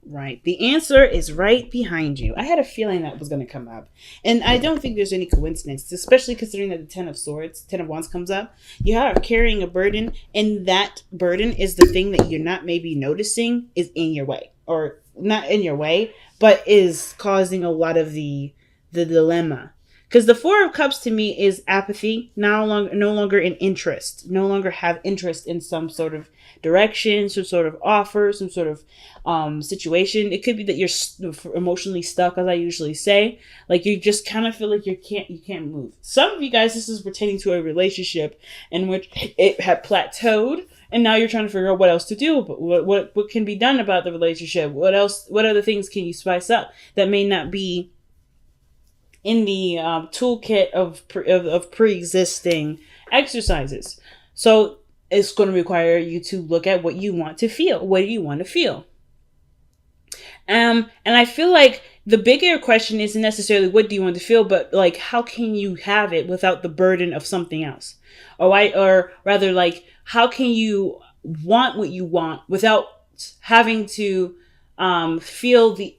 Right. The answer is right behind you. I had a feeling that was going to come up. And I don't think there's any coincidence, especially considering that the Ten of Wands comes up. You are carrying a burden, and that burden is the thing that you're not maybe noticing is in your way. Or not in your way, but is causing a lot of the dilemma. Because the Four of Cups to me is apathy, no longer in interest, no longer have interest in some sort of direction, some sort of offer, some sort of situation. It could be that you're emotionally stuck, as I usually say. Like you just kind of feel like you can't move. Some of you guys, this is pertaining to a relationship in which it had plateaued, and now you're trying to figure out what else to do. But what can be done about the relationship? What else? What other things can you spice up that may not be in the toolkit of pre-existing exercises? So it's going to require you to look at what you want to feel. What do you want to feel? And I feel like the bigger question isn't necessarily what do you want to feel, but like how can you have it without the burden of something else? Or rather, like how can you want what you want without having to feel the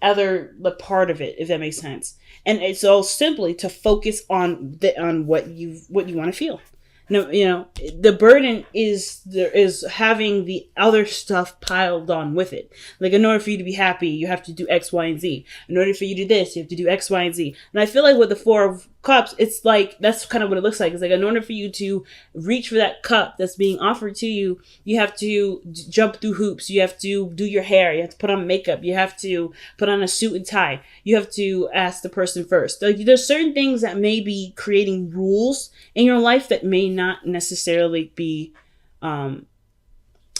part of it, if that makes sense. And it's all simply to focus on what you want to feel. No, the burden is having the other stuff piled on with it. Like in order for you to be happy, you have to do X, Y, and Z. In order for you to do this, you have to do X, Y, and Z. And I feel like with the Four of Cups, it's like that's kind of what it looks like. It's like in order for you to reach for that cup that's being offered to you, you have to jump through hoops. You have to do your hair. You have to put on makeup. You have to put on a suit and tie. You have to ask the person first. Like there's certain things that may be creating rules in your life that may not necessarily be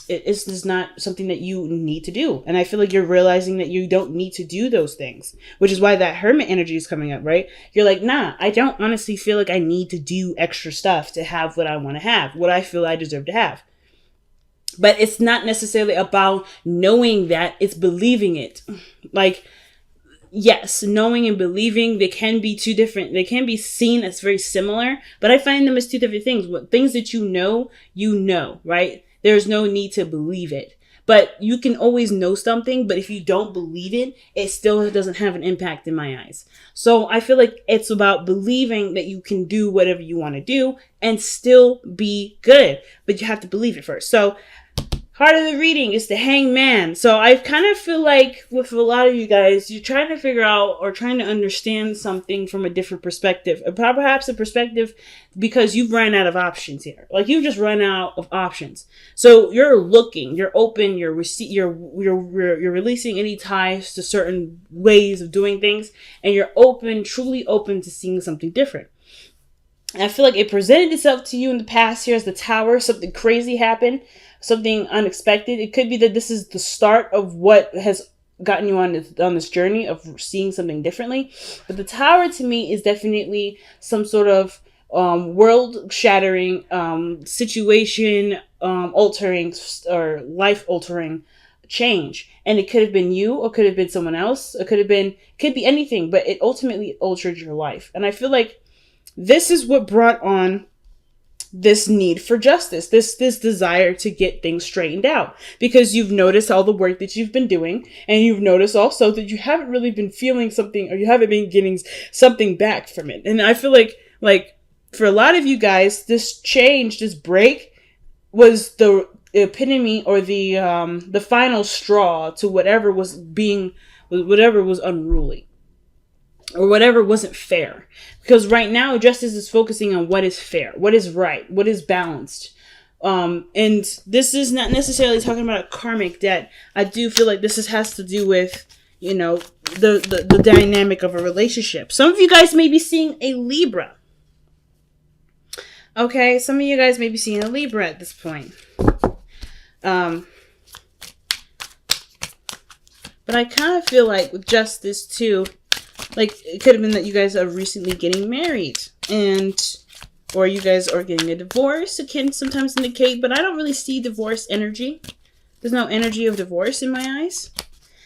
it's not something that you need to do. And I feel like you're realizing that you don't need to do those things, which is why that Hermit energy is coming up, right? You're like, nah, I don't honestly feel like I need to do extra stuff to have what I want to have, what I feel I deserve to have. But it's not necessarily about knowing that, it's believing it. Like, yes, knowing and believing, they can be two different, they can be seen as very similar, but I find them as two different things. What things that you know, right? There's no need to believe it. But you can always know something, but if you don't believe it, it still doesn't have an impact in my eyes. So I feel like it's about believing that you can do whatever you want to do and still be good. But you have to believe it first. So heart of the reading is the Hangman. So I kind of feel like with a lot of you guys, you're trying to figure out or trying to understand something from a different perspective. Perhaps a perspective because you've run out of options here. Like you've just run out of options. So you're looking, you're open, you're releasing any ties to certain ways of doing things, and you're open, truly open to seeing something different. And I feel like it presented itself to you in the past here as the Tower. Something crazy happened. Something unexpected. It could be that this is the start of what has gotten you on this journey of seeing something differently. But the Tower to me is definitely some sort of world-shattering, situation altering or life-altering change. And it could have been you, or could have been someone else. It could be anything, but it ultimately altered your life. And I feel like this is what brought on this need for justice, this desire to get things straightened out, because you've noticed all the work that you've been doing, and you've noticed also that you haven't really been feeling something, or you haven't been getting something back from it. And I feel like for a lot of you guys, this change, this break was the epitome or the final straw to whatever was unruly. Or whatever wasn't fair. Because right now, justice is focusing on what is fair, what is right, what is balanced. And this is not necessarily talking about a karmic debt. I do feel like this has to do with, the dynamic of a relationship. Some of you guys may be seeing a Libra. Okay, some of you guys may be seeing a Libra at this point. But I kind of feel like with justice too, like it could have been that you guys are recently getting married, or you guys are getting a divorce. It can sometimes indicate, but I don't really see divorce energy. There's no energy of divorce in my eyes.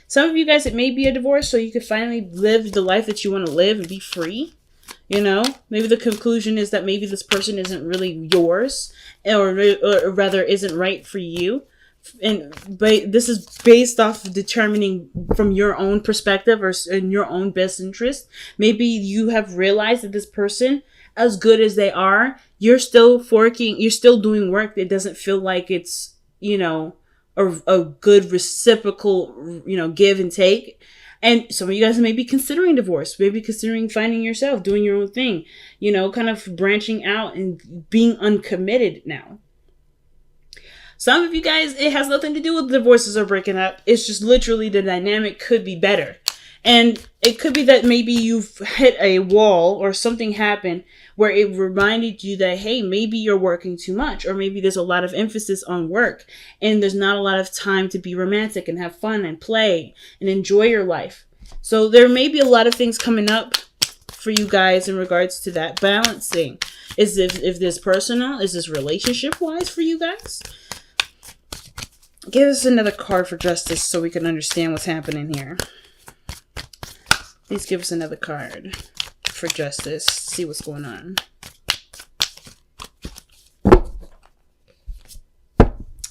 Some of you guys, it may be a divorce, so you could finally live the life that you want to live and be free. Maybe the conclusion is that maybe this person isn't really yours, or rather isn't right for you. this is based off of determining from your own perspective or in your own best interest. Maybe you have realized that this person, as good as they are, you're still doing work that doesn't feel like it's, a good reciprocal, give and take. And some of you guys may be considering divorce, maybe considering finding yourself, doing your own thing, kind of branching out and being uncommitted now. Some of you guys, it has nothing to do with divorces or breaking up. It's just literally the dynamic could be better. And it could be that maybe you've hit a wall or something happened where it reminded you that, hey, maybe you're working too much, or maybe there's a lot of emphasis on work and there's not a lot of time to be romantic and have fun and play and enjoy your life. So there may be a lot of things coming up for you guys in regards to that balancing. If this personal, is this relationship wise for you guys? Give us another card for justice so we can understand what's happening here. Please give us another card for justice. See what's going on.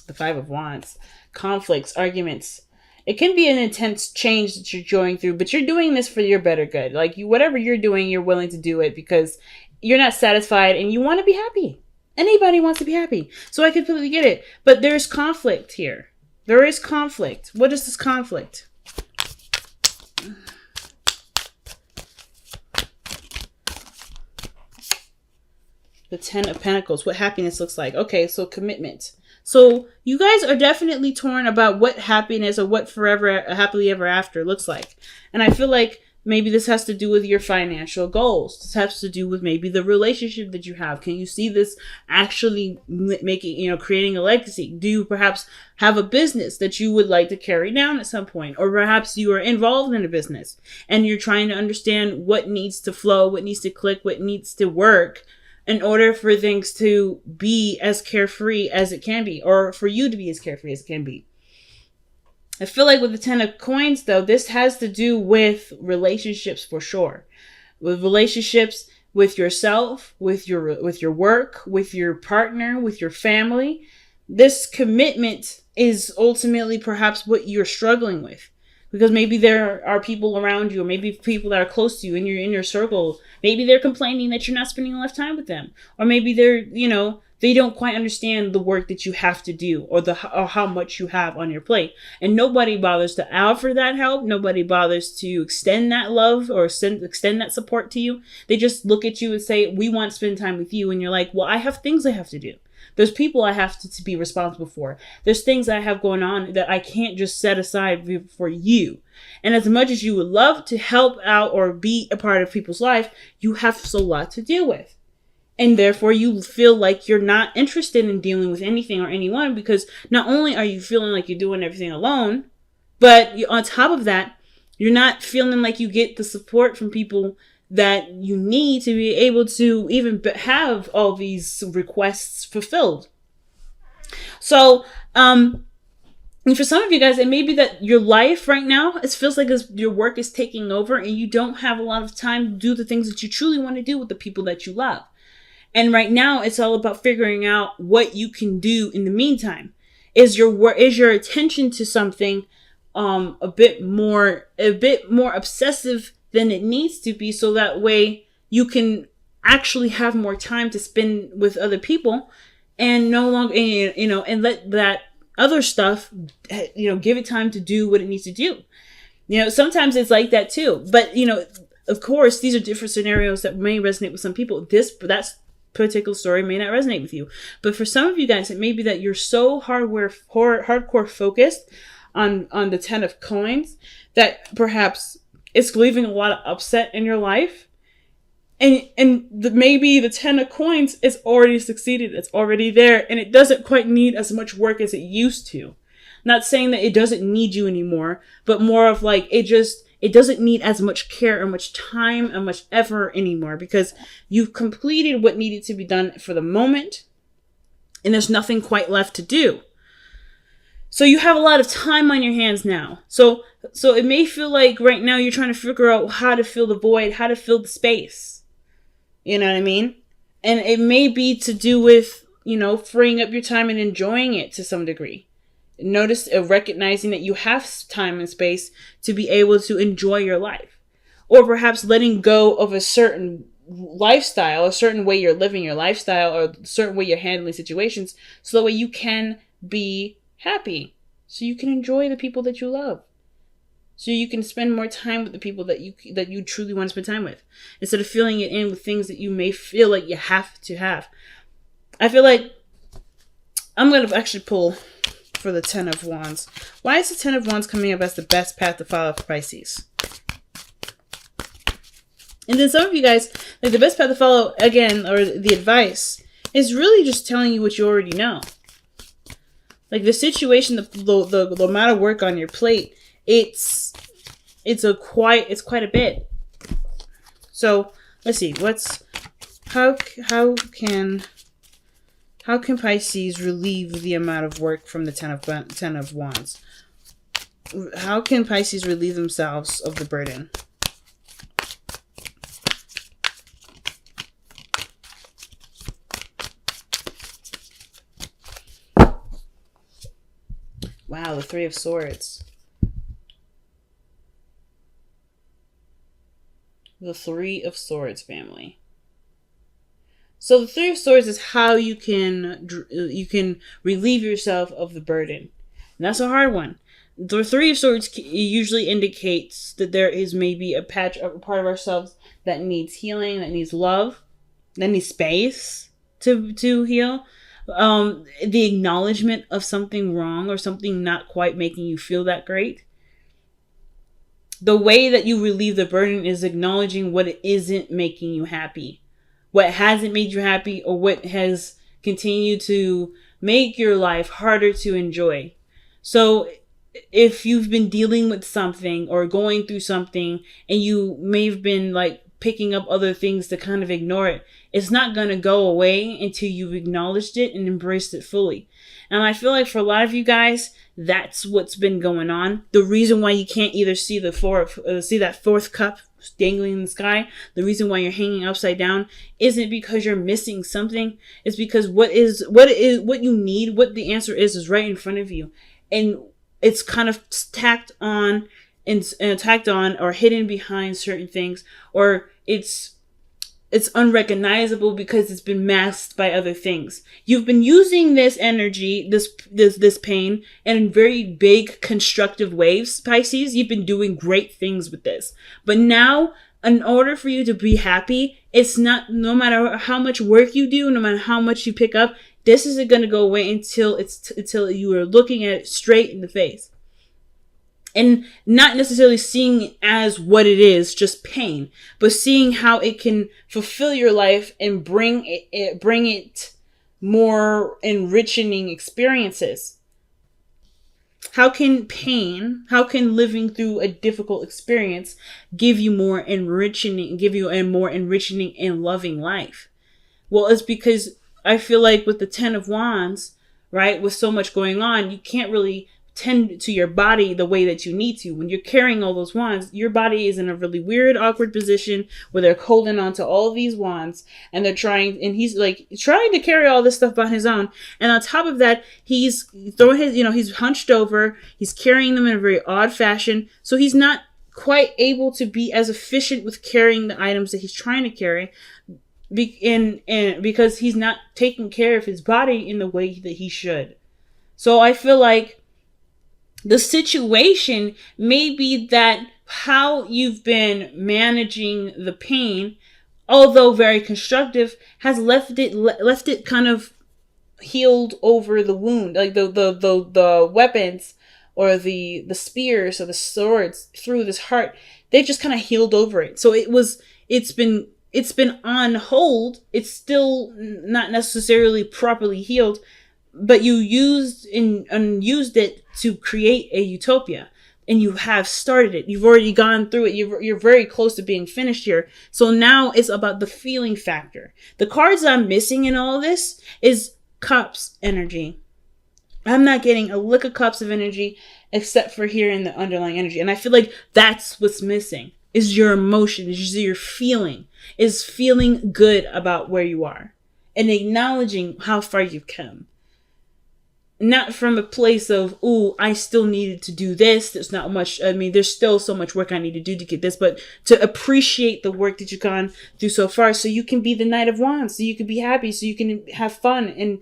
The Five of Wands. Conflicts, arguments. It can be an intense change that you're going through, but you're doing this for your better good. Like, whatever you're doing, you're willing to do it because you're not satisfied and you want to be happy. Anybody wants to be happy. So I completely get it. But there's conflict here. There is conflict. What is this conflict? The Ten of Pentacles. What happiness looks like. Okay, so commitment. So you guys are definitely torn about what happiness or what forever, happily ever after looks like. And I feel like maybe this has to do with your financial goals. This has to do with maybe the relationship that you have. Can you see this actually making, creating a legacy? Do you perhaps have a business that you would like to carry down at some point? Or perhaps you are involved in a business and you're trying to understand what needs to flow, what needs to click, what needs to work in order for things to be as carefree as it can be, or for you to be as carefree as it can be. I feel like with the Ten of Coins, though, this has to do with relationships for sure. With relationships with yourself, with your work, with your partner, with your family. This commitment is ultimately perhaps what you're struggling with. Because maybe there are people around you, or maybe people that are close to you in your circle. Maybe they're complaining that you're not spending enough time with them. Or maybe they're, they don't quite understand the work that you have to do or how much you have on your plate. And nobody bothers to offer that help. Nobody bothers to extend that love or extend that support to you. They just look at you and say, we want to spend time with you. And you're like, well, I have things I have to do. There's people I have to be responsible for. There's things I have going on that I can't just set aside for you. And as much as you would love to help out or be a part of people's life, you have a lot to deal with. And therefore, you feel like you're not interested in dealing with anything or anyone because not only are you feeling like you're doing everything alone, but on top of that, you're not feeling like you get the support from people that you need to be able to even have all these requests fulfilled. So, and for some of you guys, it may be that your life right now, it feels like your work is taking over and you don't have a lot of time to do the things that you truly want to do with the people that you love. And right now, it's all about figuring out what you can do in the meantime. Is your attention to something a bit more obsessive than it needs to be, so that way you can actually have more time to spend with other people and no longer, and let that other stuff, give it time to do what it needs to do. Sometimes it's like that too. But, of course, these are different scenarios that may resonate with some people. That particular story may not resonate with you. But for some of you guys, it may be that you're so hardcore focused on the Ten of Coins that perhaps it's leaving a lot of upset in your life. And maybe the Ten of Coins is already succeeded. It's already there. And it doesn't quite need as much work as it used to. Not saying that it doesn't need you anymore, but more of like it doesn't need as much care or much time and much effort anymore because you've completed what needed to be done for the moment. And there's nothing quite left to do. So you have a lot of time on your hands now. So it may feel like right now you're trying to figure out how to fill the void, how to fill the space. You know what I mean? And it may be to do with, freeing up your time and enjoying it to some degree. Notice recognizing that you have time and space to be able to enjoy your life. Or perhaps letting go of a certain lifestyle, a certain way you're living your lifestyle, or a certain way you're handling situations, so that way you can be happy. So you can enjoy the people that you love. So you can spend more time with the people that you truly want to spend time with, instead of filling it in with things that you may feel like you have to have. I feel like I'm going to actually pull for the Ten of Wands. Why is the Ten of Wands coming up as the best path to follow for Pisces? And then some of you guys, like the best path to follow, again, or the advice, is really just telling you what you already know. Like the situation, the amount of work on your plate, it's quite a bit. So let's see, how can Pisces relieve the amount of work from the Ten of Wands? How can Pisces relieve themselves of the burden? Wow, the Three of Swords. The Three of Swords, family. So the Three of Swords is how you can relieve yourself of the burden. And that's a hard one. The Three of Swords usually indicates that there is maybe a part of ourselves that needs healing, that needs love, that needs space to heal. The acknowledgement of something wrong or something not quite making you feel that great. The way that you relieve the burden is acknowledging what isn't making you happy, what hasn't made you happy, or what has continued to make your life harder to enjoy. So if you've been dealing with something or going through something and you may have been like picking up other things to kind of ignore it, it's not going to go away until you've acknowledged it and embraced it fully. And I feel like for a lot of you guys, that's what's been going on. The reason why you can't either see see that fourth cup dangling in the sky, the reason why you're hanging upside down, isn't because you're missing something. It's because what you need, what the answer is right in front of you, and it's kind of tacked on or hidden behind certain things, or it's unrecognizable because it's been masked by other things. You've been using this energy, this pain, in very big constructive waves, Pisces. You've been doing great things with this. But now, in order for you to be happy, it's not, no matter how much work you do, no matter how much you pick up, this isn't going to go away until you are looking at it straight in the face. And not necessarily seeing it as what it is, just pain, but seeing how it can fulfill your life and bring it more enriching experiences. How can living through a difficult experience give you a more enriching and loving life? Well, it's because I feel like with the Ten of Wands, right, with so much going on, you can't really tend to your body the way that you need to. When you're carrying all those wands, your body is in a really weird, awkward position where they're holding on to all of these wands and he's like trying to carry all this stuff on his own. And on top of that, he's he's hunched over, he's carrying them in a very odd fashion. So he's not quite able to be as efficient with carrying the items that he's trying to carry. Because he's not taking care of his body in the way that he should. So I feel like the situation may be that how you've been managing the pain, although very constructive, has left it kind of healed over the wound. Like the weapons or the spears or the swords through this heart, they've just kind of healed over it. So it's been on hold. It's still not necessarily properly healed, but you used it to create a utopia, and you have started it. You've already gone through it. You're very close to being finished here. So now it's about the feeling factor. The cards I'm missing in all of this is Cups energy. I'm not getting a lick of Cups of energy except for here in the underlying energy. And I feel like that's what's missing, is your emotion, is your feeling, is feeling good about where you are and acknowledging how far you've come. not from a place of, oh, I still needed to do this. There's not much. I mean, there's still so much work I need to do to get this, but to appreciate the work that you've gone through so far, so you can be the Knight of Wands, so you can be happy, so you can have fun and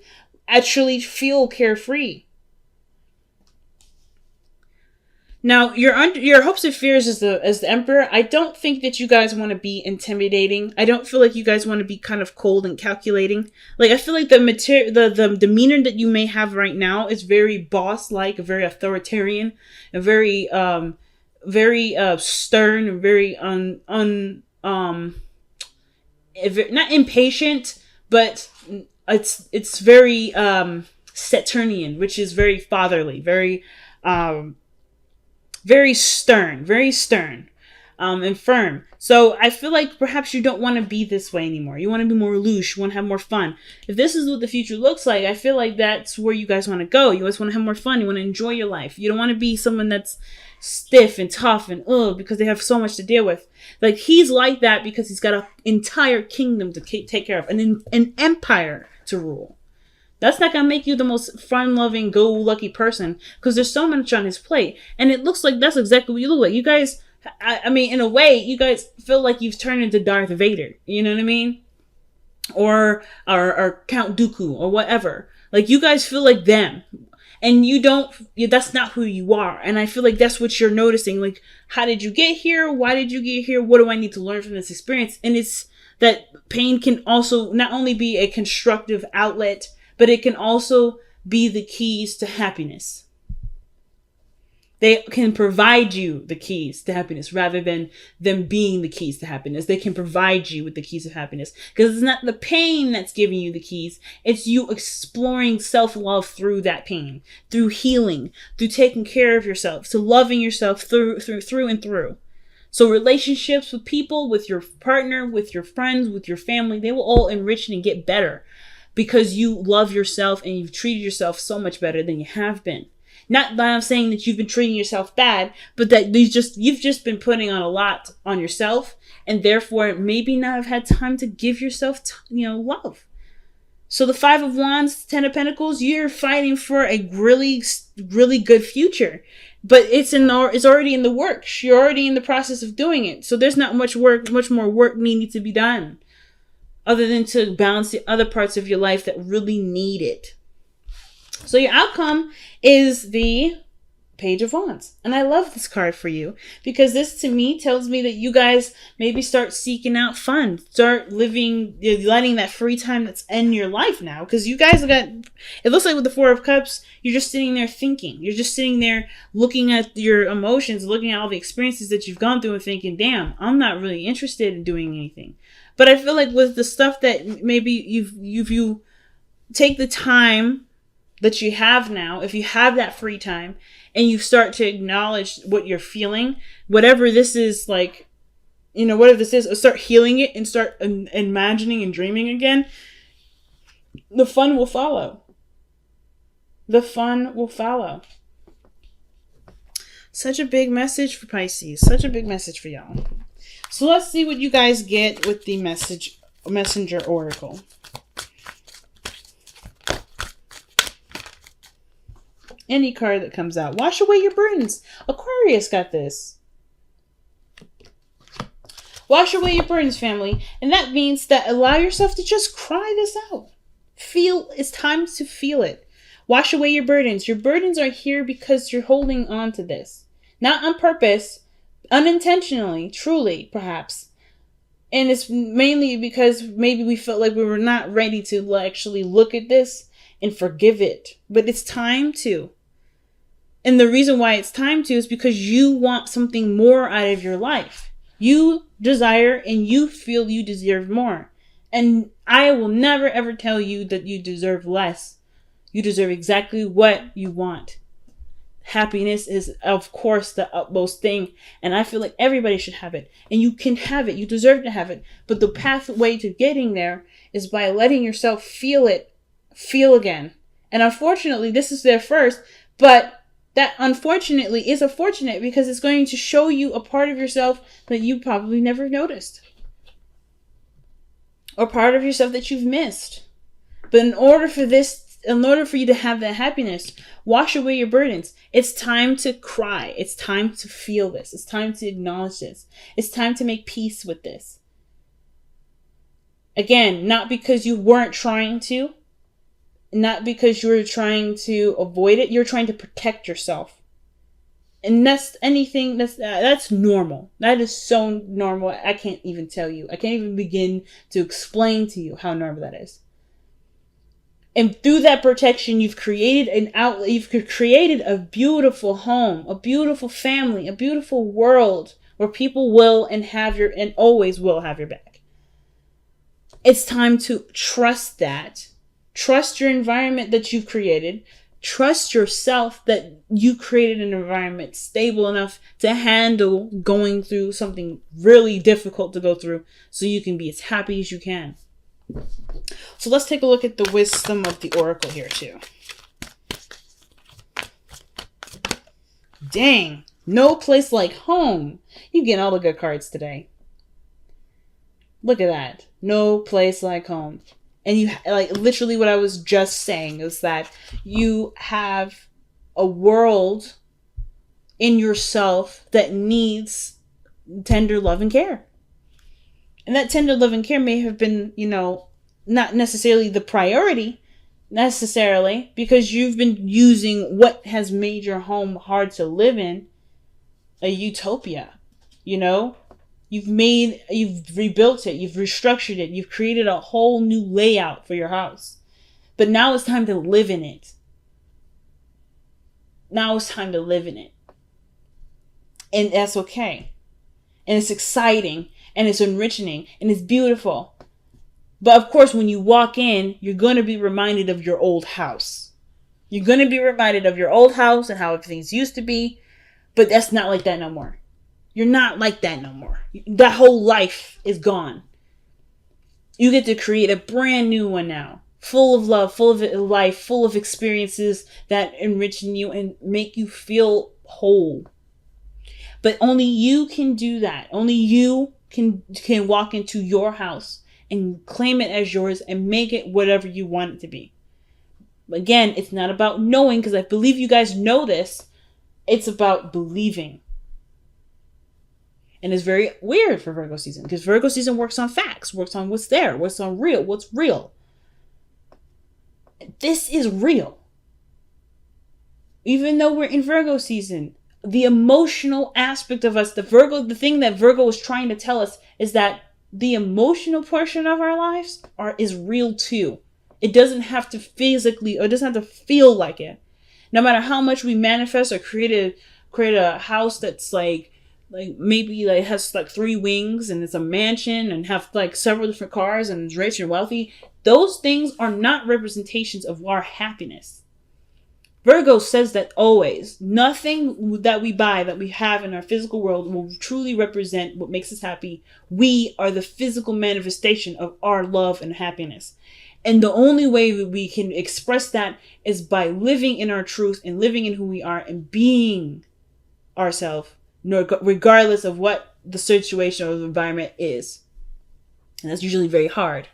actually feel carefree. Now, your hopes and fears as the Emperor, I don't think that you guys want to be intimidating. I don't feel like you guys want to be kind of cold and calculating. Like, I feel like the demeanor that you may have right now is very boss-like, very authoritarian, and very stern, and very not impatient, but it's very Saturnian, which is very fatherly, very stern, and firm. So I feel like perhaps you don't want to be this way anymore. You want to be more loose. You want to have more fun. If this is what the future looks like, I feel like that's where you guys want to go. You guys want to have more fun. You want to enjoy your life. You don't want to be someone that's stiff and tough and because they have so much to deal with. Like, he's like that because he's got an entire kingdom to take care of, an empire to rule. That's not going to make you the most fun-loving, go-lucky person, because there's so much on his plate. And it looks like that's exactly what you look like. You guys, I mean, in a way, you guys feel like you've turned into Darth Vader. You know what I mean? Or Count Dooku, or whatever. Like, you guys feel like them. And that's not who you are. And I feel like that's what you're noticing. Like, how did you get here? Why did you get here? What do I need to learn from this experience? And it's that pain can also not only be a constructive outlet, but it can also be the keys to happiness. They can provide you the keys to happiness rather than them being the keys to happiness. They can provide you with the keys of happiness, because it's not the pain that's giving you the keys. It's you exploring self-love through that pain, through healing, through taking care of yourself, to loving yourself through and through. So relationships with people, with your partner, with your friends, with your family, they will all enrich and get better, because you love yourself and you've treated yourself so much better than you have been. Not that I'm saying that you've been treating yourself bad, but that you've just been putting on a lot on yourself, and therefore maybe not have had time to give yourself, love. So the 5 of Wands, 10 of Pentacles, you're fighting for a really, really good future, but it's already in the works. You're already in the process of doing it. So there's not much more work needing to be done, other than to balance the other parts of your life that really need it. So your outcome is the Page of Wands. And I love this card for you, because this to me tells me that you guys maybe start seeking out fun. Start letting that free time that's in your life now. Because you guys it looks like with the 4 of Cups, you're just sitting there thinking. You're just sitting there looking at your emotions, looking at all the experiences that you've gone through and thinking, damn, I'm not really interested in doing anything. But I feel like with the stuff that maybe you take the time that you have now, if you have that free time and you start to acknowledge what you're feeling, whatever this is, like, whatever this is, start healing it and start imagining and dreaming again, the fun will follow. The fun will follow. Such a big message for Pisces. Such a big message for y'all. So let's see what you guys get with the Messenger Oracle. Any card that comes out. Wash away your burdens. Aquarius got this. Wash away your burdens, family. And that means that allow yourself to just cry this out. It's time to feel it. Wash away your burdens. Your burdens are here because you're holding on to this. Not on purpose, unintentionally, truly, perhaps. And it's mainly because maybe we felt like we were not ready to actually look at this and forgive it. But it's time to. And the reason why it's time to is because you want something more out of your life. You desire and you feel you deserve more. And I will never ever tell you that you deserve less. You deserve exactly what you want. Happiness is, of course, the utmost thing. And I feel like everybody should have it. And you can have it. You deserve to have it. But the pathway to getting there is by letting yourself feel it. Feel again. And unfortunately, this is there first. But that unfortunately is a fortunate, because it's going to show you a part of yourself that you probably never noticed. Or part of yourself that you've missed. But in order for this in order for you to have that happiness, wash away your burdens. It's time to cry. It's time to feel this. It's time to acknowledge this. It's time to make peace with this. Again, not because you weren't trying to, not because you were trying to avoid it. You're trying to protect yourself. And that's normal. That is so normal. I can't even tell you. I can't even begin to explain to you how normal that is. And through that protection, you've created an outlet. You've created a beautiful home, a beautiful family, a beautiful world where people will and always will have your back. It's time to trust that. Trust your environment that you've created. Trust yourself that you created an environment stable enough to handle going through something really difficult to go through, so you can be as happy as you can. So let's take a look at the wisdom of the oracle here too. Dang, no place like home. You get all the good cards today. Look at that. No place like home. And you, like, literally what I was just saying is that you have a world in yourself that needs tender love and care. And that tender love and care may have been, not necessarily the priority, necessarily, because you've been using what has made your home hard to live in a utopia. You've rebuilt it, you've restructured it, you've created a whole new layout for your house. But now it's time to live in it. Now it's time to live in it. And that's okay. And it's exciting, and it's enriching, and it's beautiful. But of course, when you walk in, you're going to be reminded of your old house. You're going to be reminded of your old house and how things used to be. But that's not like that no more. You're not like that no more. That whole life is gone. You get to create a brand new one now. Full of love, full of life, full of experiences that enrich you and make you feel whole. But only you can do that. Only you can walk into your house and claim it as yours and make it whatever you want it to be. Again, it's not about knowing, because I believe you guys know this. It's about believing. And it's very weird for Virgo season, because Virgo season works on facts, works on what's there, what's real. This is real. Even though we're in Virgo season, the emotional aspect of us, the thing that Virgo is trying to tell us is that the emotional portion of our lives is real too. It doesn't have to physically, or it doesn't have to feel like it. No matter how much we manifest or create a house that's like maybe has 3 wings and it's a mansion and have several different cars and is rich and wealthy, those things are not representations of our happiness. Virgo says that always. Nothing that we buy, that we have in our physical world, will truly represent what makes us happy. We are the physical manifestation of our love and happiness. And the only way that we can express that is by living in our truth and living in who we are and being ourselves, regardless of what the situation or the environment is. And that's usually very hard.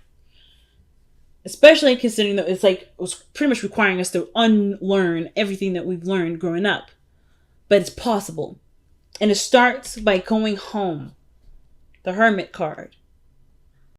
Especially considering that it was pretty much requiring us to unlearn everything that we've learned growing up. But it's possible. And it starts by going home. The Hermit card.